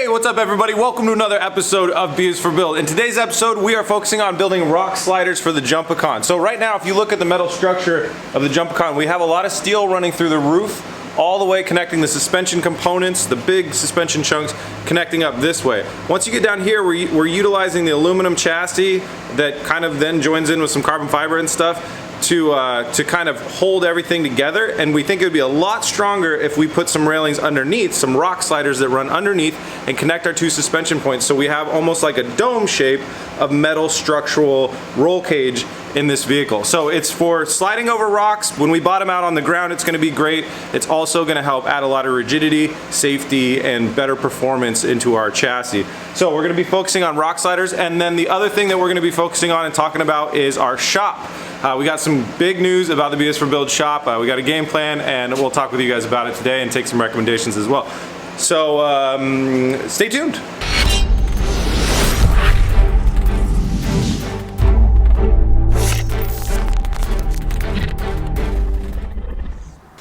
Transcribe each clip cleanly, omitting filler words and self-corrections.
Hey, what's up everybody? Welcome to another episode of B is for Build. In today's episode, we are focusing on building rock sliders for the Jumpicon. So right now, if you look at the metal structure of the Jumpicon, we have a lot of steel running through the roof, all the way connecting the suspension components, the big suspension chunks, connecting up this way. Once you get down here, we're utilizing the aluminum chassis that kind of then joins in with some carbon fiber and stuff to kind of hold everything together, and we think it would be a lot stronger if we put some railings underneath, some rock sliders that run underneath and connect our two suspension points, so we have almost like a dome shape of metal structural roll cage in this vehicle. So it's for sliding over rocks. When we bottom out on the ground, it's going to be great. It's also going to help add a lot of rigidity, safety, and better performance into our chassis. So we're going to be focusing on rock sliders, and then the other thing that we're going to be focusing on and talking about is our shop. We got some big news about the B is for Build shop. We got a game plan, and we'll talk with you guys about it today and take some recommendations as well. So stay tuned.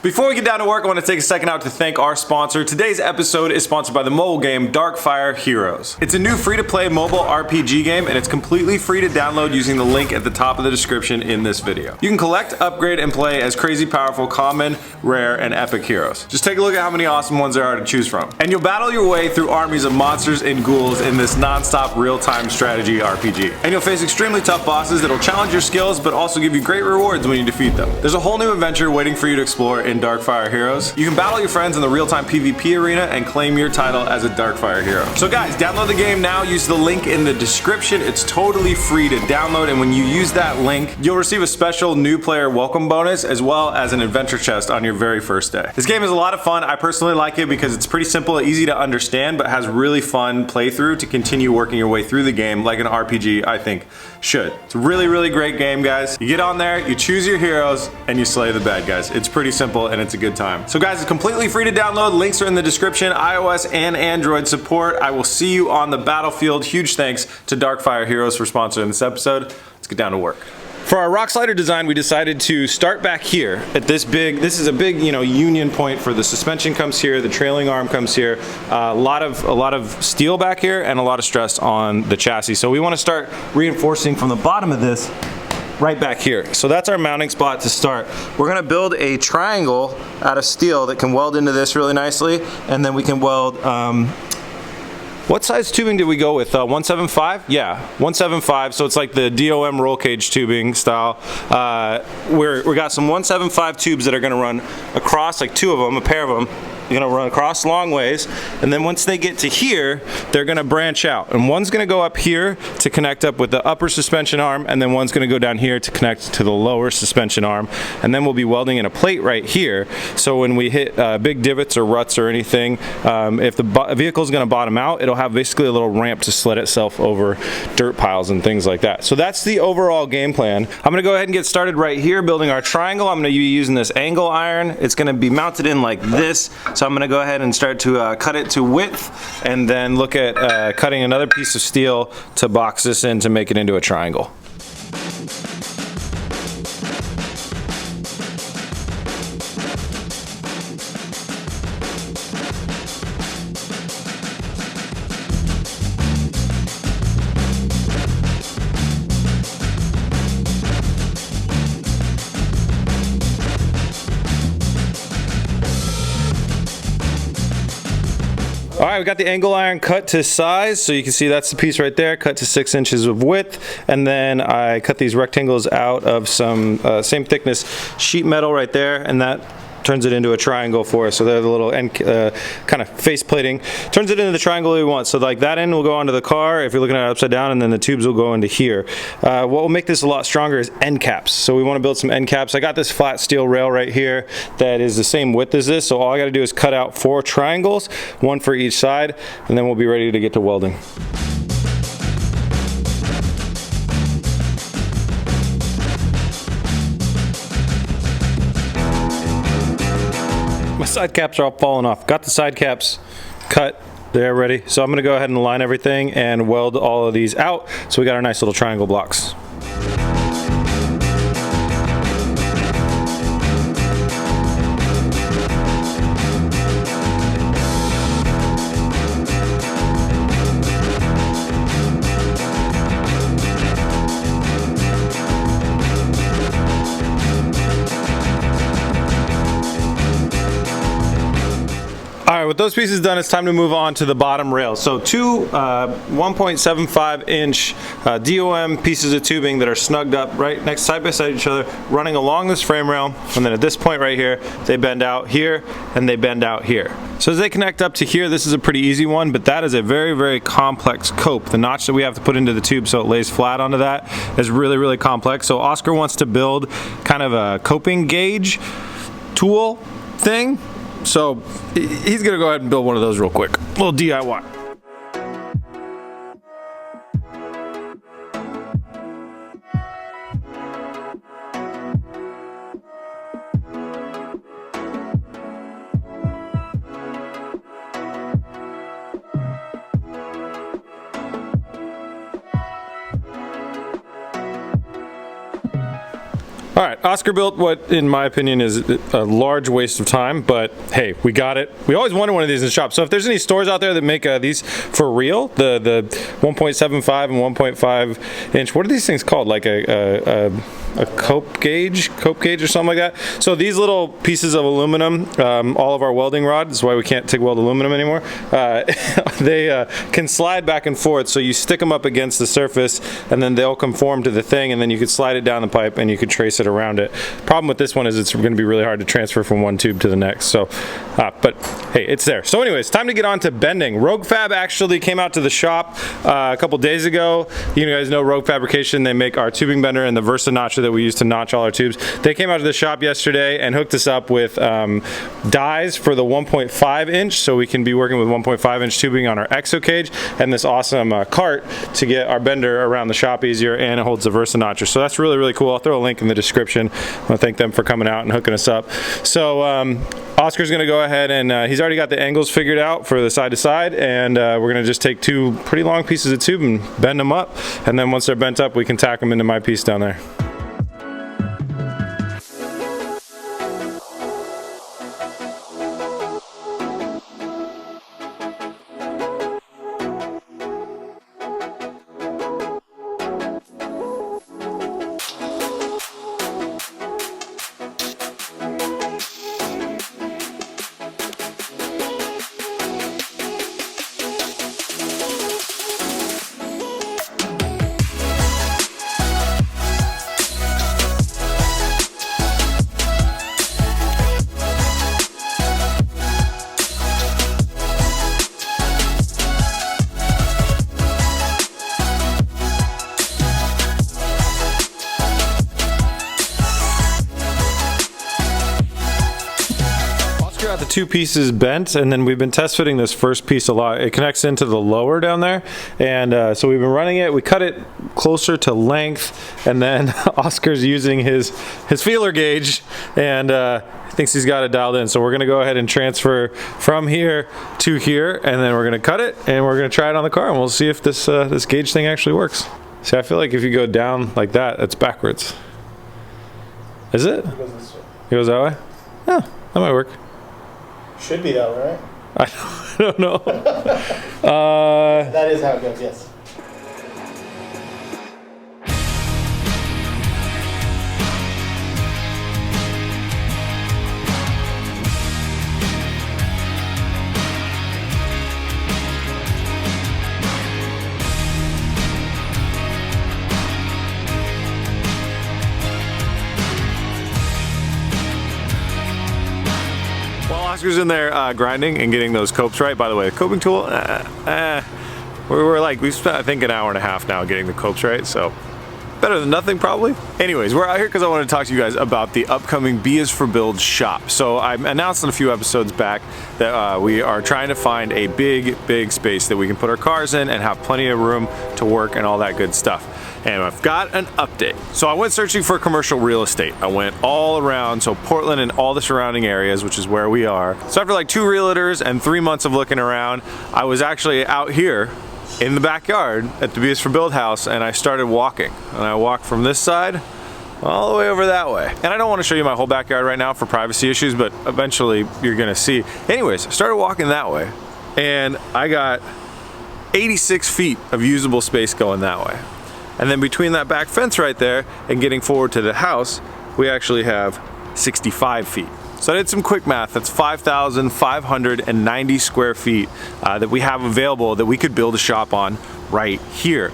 Before we get down to work, I want to take a second out to thank our sponsor. Today's episode is sponsored by the mobile game Darkfire Heroes. It's a new free-to-play mobile RPG game, and it's completely free to download using the link at the top of the description in this video. You can collect, upgrade, and play as crazy powerful, common, rare, and epic heroes. Just take a look at how many awesome ones there are to choose from. And you'll battle your way through armies of monsters and ghouls in this non-stop real-time strategy RPG. And you'll face extremely tough bosses that'll challenge your skills, but also give you great rewards when you defeat them. There's a whole new adventure waiting for you to explore in Darkfire Heroes. You can battle your friends in the real-time PvP arena and claim your title as a Darkfire hero. So guys, download the game now. Use the link in the description. It's totally free to download, and when you use that link, you'll receive a special new player welcome bonus as well as an adventure chest on your very first day. This game is a lot of fun. I personally like it because it's pretty simple, easy to understand, but has really fun playthrough to continue working your way through the game like an RPG, I think, should. It's a really, really great game, guys. You get on there, you choose your heroes, and you slay the bad guys. It's pretty simple, and it's a good time. So guys, it's completely free to download. Links are in the description. iOS and Android support. I will see you on the battlefield. Huge thanks to Darkfire Heroes for sponsoring this episode. Let's get down to work. For our rock slider design, we decided to start back here at this is a big, union point for the suspension comes here, the trailing arm comes here, a lot of steel back here and a lot of stress on the chassis. So we want to start reinforcing from the bottom of this right back here. So that's our mounting spot to start. We're gonna build a triangle out of steel that can weld into this really nicely, and then we can weld, what size tubing did we go with? 175? Yeah, 175. So it's like the DOM roll cage tubing style. We got some 175 tubes that are gonna run across, like two of them, a pair of them. You're gonna run across long ways, and then once they get to here, they're gonna branch out. And one's gonna go up here to connect up with the upper suspension arm, and then one's gonna go down here to connect to the lower suspension arm. And then we'll be welding in a plate right here. So when we hit big divots or ruts or anything, if the vehicle's gonna bottom out, it'll have basically a little ramp to sled itself over dirt piles and things like that. So that's the overall game plan. I'm gonna go ahead and get started right here building our triangle. I'm gonna be using this angle iron. It's gonna be mounted in like this. So I'm gonna go ahead and start to cut it to width, and then look at cutting another piece of steel to box this in to make it into a triangle. All right, we got the angle iron cut to size, so you can see that's the piece right there, cut to 6 inches of width, and then I cut these rectangles out of some same thickness sheet metal right there, and that turns it into a triangle for us. So they're the little end, kind of face plating, turns it into the triangle we want. So like that end will go onto the car if you're looking at it upside down, and then the tubes will go into here. What will make this a lot stronger is end caps. So we want to build some end caps. I got this flat steel rail right here that is the same width as this. So all I got to do is cut out 4 triangles, 1 for each side, and then we'll be ready to get to welding. My side caps are all falling off. Got the side caps cut. They're ready. So I'm going to go ahead and align everything and weld all of these out. So we got our nice little triangle blocks. with those pieces done, it's time to move on to the bottom rails. So two 1.75 inch DOM pieces of tubing that are snugged up right next side by side each other, running along this frame rail, and then at this point right here, they bend out here and they bend out here. So as they connect up to here, this is a pretty easy one, but that is a very, very complex cope. The notch that we have to put into the tube so it lays flat onto that is really, really complex. So Oscar wants to build kind of a coping gauge tool thing. So he's gonna go ahead and build one of those real quick. A little DIY. All right, Oscar built what, in my opinion, is a large waste of time, but hey, we got it. We always wanted one of these in the shop. So if there's any stores out there that make these for real, the 1.75 and 1.5 inch, what are these things called? Like a cope gauge or something like that. So these little pieces of aluminum, all of our welding rod, that's why we can't TIG weld aluminum anymore, they can slide back and forth, so you stick them up against the surface and then they'll conform to the thing, and then you can slide it down the pipe and you can trace it around it. Problem with this one is it's going to be really hard to transfer from one tube to the next, so but hey, it's there. So anyways, time to get on to bending. Rogue Fab actually came out to the shop a couple days ago. You guys know Rogue Fabrication, they make our tubing bender and the Versa notcher that we use to notch all our tubes. They came out to the shop yesterday and hooked us up with dies for the 1.5 inch, so we can be working with 1.5 inch tubing on our exo cage, and this awesome cart to get our bender around the shop easier, and it holds the Versa notcher. So that's really, really cool. I'll throw a link in the description. I want to thank them for coming out and hooking us up. So Oscar's going to go ahead and he's already got the angles figured out for the side to side, and we're going to just take two pretty long pieces of tube and bend them up, and then once they're bent up, we can tack them into my piece down there. The two pieces bent, and then we've been test fitting this first piece a lot. It connects into the lower down there, and so we've been running it. We cut it closer to length, and then Oscar's using his feeler gauge, and thinks he's got it dialed in. So we're gonna go ahead and transfer from here to here, and then we're gonna cut it, and we're gonna try it on the car, and we'll see if this this gauge thing actually works. See, I feel like if you go down like that, it's backwards. Is it? It goes this way. It goes that way? Yeah, that might work. Should be that way, right? I don't know. That is how it goes, yes. Oscar's in there grinding and getting those copes right. By the way, the coping tool, we've spent I think an hour and a half now getting the copes right, so better than nothing probably. Anyways, we're out here because I want to talk to you guys about the upcoming B is for Build shop. So I announced in a few episodes back that we are trying to find a big space that we can put our cars in and have plenty of room to work and all that good stuff. And I've got an update. So I went searching for commercial real estate. I went all around, so Portland and all the surrounding areas, which is where we are. So after like 2 realtors and 3 months of looking around, I was actually out here in the backyard at the B is for Build house, and I started walking. And I walked from this side all the way over that way. And I don't want to show you my whole backyard right now for privacy issues, but eventually you're gonna see. Anyways, I started walking that way, and I got 86 feet of usable space going that way. And then between that back fence right there and getting forward to the house, we actually have 65 feet. So I did some quick math. That's 5,590 square feet that we have available that we could build a shop on right here.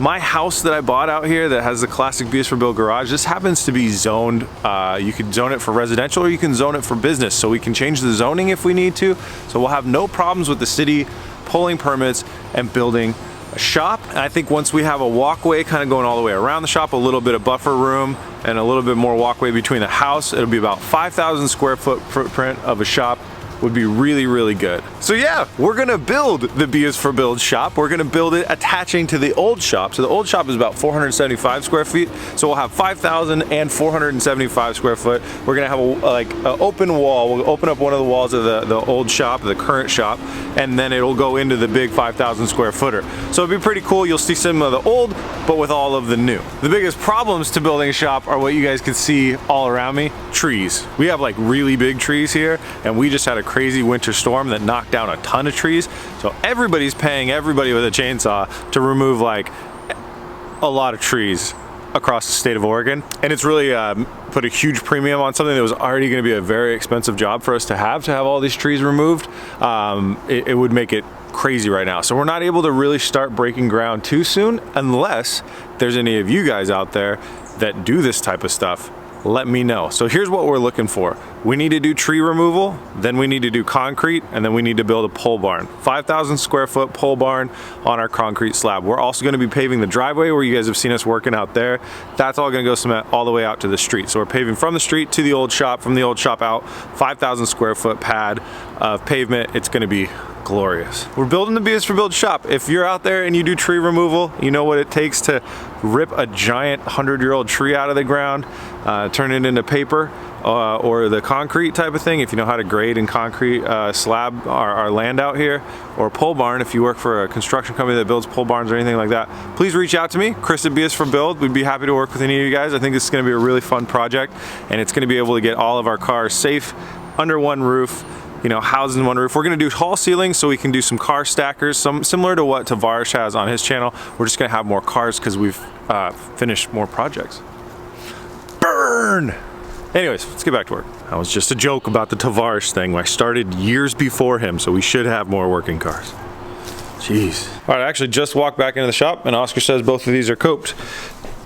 My house that I bought out here that has the classic BS for Build garage, this happens to be zoned. You can zone it for residential or you can zone it for business. So we can change the zoning if we need to. So we'll have no problems with the city pulling permits and building a shop. And I think once we have a walkway kind of going all the way around the shop, a little bit of buffer room and a little bit more walkway between the house, it'll be about 5,000 square foot footprint of a shop. Would be really, really good. So yeah, we're gonna build the B is for Build shop. We're gonna build it attaching to the old shop. So the old shop is about 475 square feet. So we'll have 5,475 square foot. We're gonna have an open wall. We'll open up one of the walls of the old shop, the current shop, and then it'll go into the big 5,000 square footer. So it'll be pretty cool. You'll see some of the old, but with all of the new. The biggest problems to building a shop are what you guys can see all around me, trees. We have like really big trees here, and we just had a crazy winter storm that knocked down a ton of trees. So everybody's paying everybody with a chainsaw to remove like a lot of trees across the state of Oregon. And it's really put a huge premium on something that was already going to be a very expensive job for us to have all these trees removed. It would make it crazy right now. So we're not able to really start breaking ground too soon unless there's any of you guys out there that do this type of stuff. Let me know. So here's what we're looking for. We need to do tree removal, then we need to do concrete, and then we need to build a pole barn. 5,000 square foot pole barn on our concrete slab. We're also going to be paving the driveway where you guys have seen us working out there. That's all going to go cement all the way out to the street. So we're paving from the street to the old shop, from the old shop out, 5,000 square foot pad of pavement. It's going to be glorious. We're building the BS for Build shop. If you're out there and you do tree removal, you know what it takes to rip a giant 100-year-old tree out of the ground, turn it into paper, or the concrete type of thing, if you know how to grade and concrete slab our land out here, or pole barn if you work for a construction company that builds pole barns or anything like that, please reach out to me, Chris at BS for Build. We'd be happy to work with any of you guys. I think this is going to be a really fun project, and it's going to be able to get all of our cars safe under one roof, you know, housed in one roof. We're going to do tall ceilings so we can do some car stackers, similar to what Tavares has on his channel. We're just going to have more cars because we've finished more projects. Burn! Anyways, let's get back to work. That was just a joke about the Tavares thing. I started years before him, so we should have more working cars. Jeez. All right, I actually just walked back into the shop, and Oscar says both of these are coped.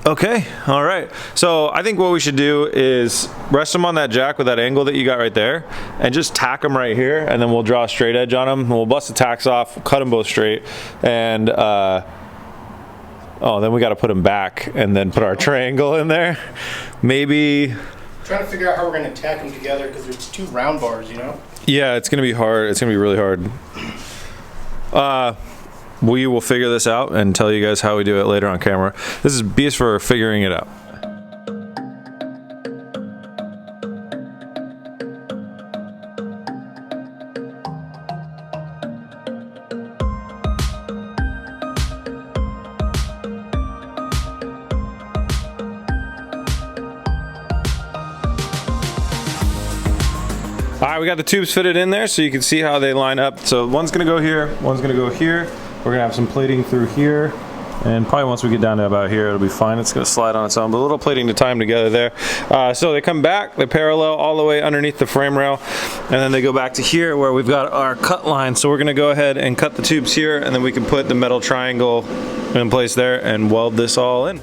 Okay, all right. So I think what we should do is rest them on that jack with that angle that you got right there, and just tack them right here, and then we'll draw a straight edge on them, and we'll bust the tacks off, cut them both straight, and oh, then we got to put them back, and then put our triangle in there. Maybe. Trying to figure out how we're going to tack them together because there's two round bars, you know? Yeah, it's going to be hard. It's going to be really hard. We will figure this out and tell you guys how we do it later on camera. This is BS for figuring it out. All right, we got the tubes fitted in there so you can see how they line up. So one's gonna go here, one's gonna go here. We're gonna have some plating through here. And probably once we get down to about here, it'll be fine. It's gonna slide on its own, but a little plating to tie them together there. So they come back, they parallel all the way underneath the frame rail, and then they go back to here where we've got our cut line. So we're gonna go ahead and cut the tubes here, and then we can put the metal triangle in place there and weld this all in.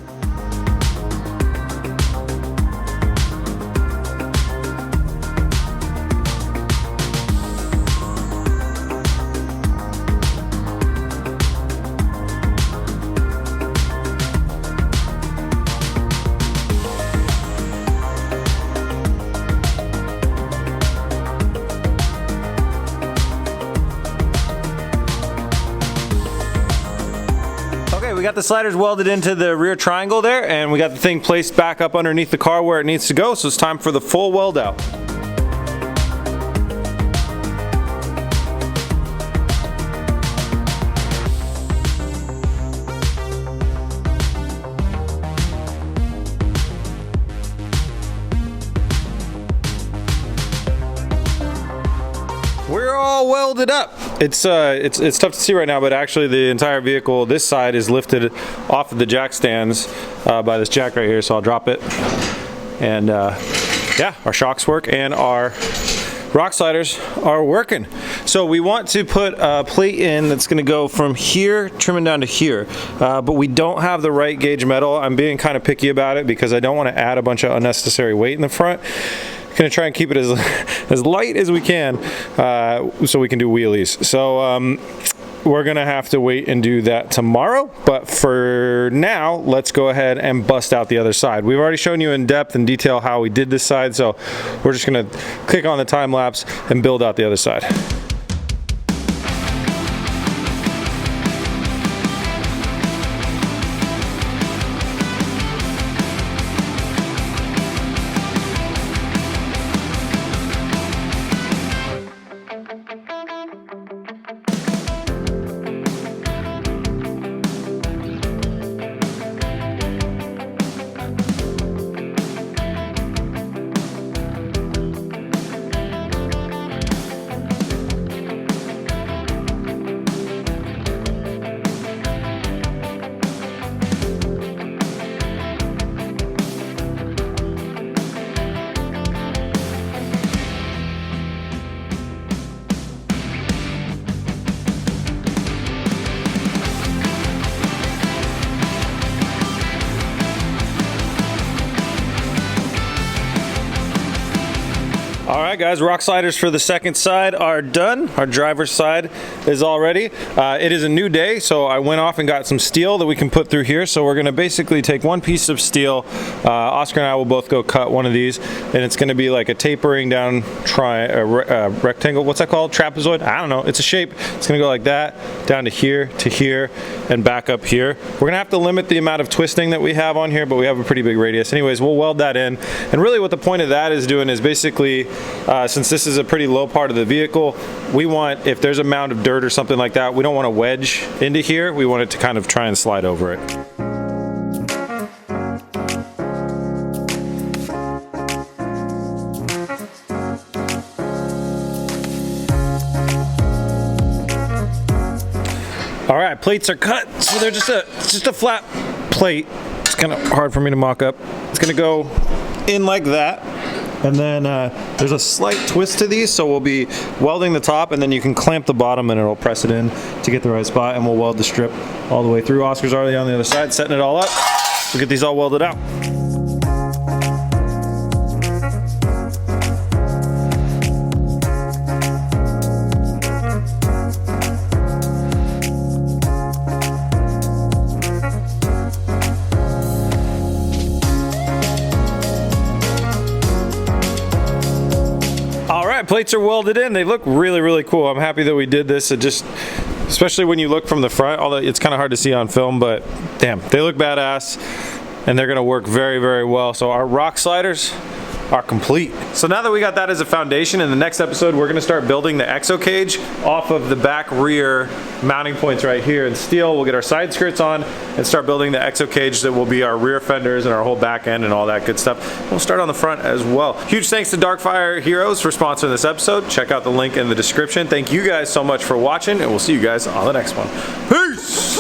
We got the sliders welded into the rear triangle there, and we got the thing placed back up underneath the car where it needs to go, so it's time for the full weld out. We're all welded up. It's tough to see right now, but actually the entire vehicle, this side is lifted off of the jack stands by this jack right here, so I'll drop it. And yeah, our shocks work and our rock sliders are working. So we want to put a plate in that's going to go from here trimming down to here, but we don't have the right gauge metal. I'm being kind of picky about it because I don't want to add a bunch of unnecessary weight in the front. Going to try and keep it as light as we can so we can do wheelies. So we're gonna have to wait and do that tomorrow, but for now let's go ahead and bust out the other side. We've already shown you in depth and detail how we did this side, so we're just gonna click on the time lapse and build out the other side. All right, guys, rock sliders for the second side are done. Our driver's side is all ready. It is a new day, so I went off and got some steel that we can put through here. So we're gonna basically take one piece of steel. Oscar and I will both go cut one of these, and it's gonna be like a tapering down rectangle. What's that called? Trapezoid? I don't know. It's a shape. It's gonna go like that, down to here, and back up here. We're gonna have to limit the amount of twisting that we have on here, but we have a pretty big radius. Anyways, we'll weld that in. And really what the point of that is doing is basically, since this is a pretty low part of the vehicle, we want, if there's a mound of dirt or something like that, we don't want to wedge into here. We want it to kind of try and slide over it. All right, plates are cut, so they're just a flat plate. It's kind of hard for me to mock up. It's gonna go in like that. And then there's a slight twist to these, so we'll be welding the top, and then you can clamp the bottom and it'll press it in to get the right spot, and we'll weld the strip all the way through. Oscar's already on the other side setting it all up. We'll get these all welded out. Plates are welded in. They look really, really cool. I'm happy that we did this. It just, especially when you look from the front, although it's kind of hard to see on film, but damn, they look badass and they're gonna work very, very well. So our rock sliders are complete. So now that we got that as a foundation, in the next episode we're gonna start building the exo cage off of the back rear mounting points right here in steel. We'll get our side skirts on and start building the exo cage that will be our rear fenders and our whole back end and all that good stuff. We'll start on the front as well. Huge thanks to Darkfire Heroes for sponsoring this episode. Check out the link in the description. Thank you guys so much for watching, and we'll see you guys on the next one. Peace!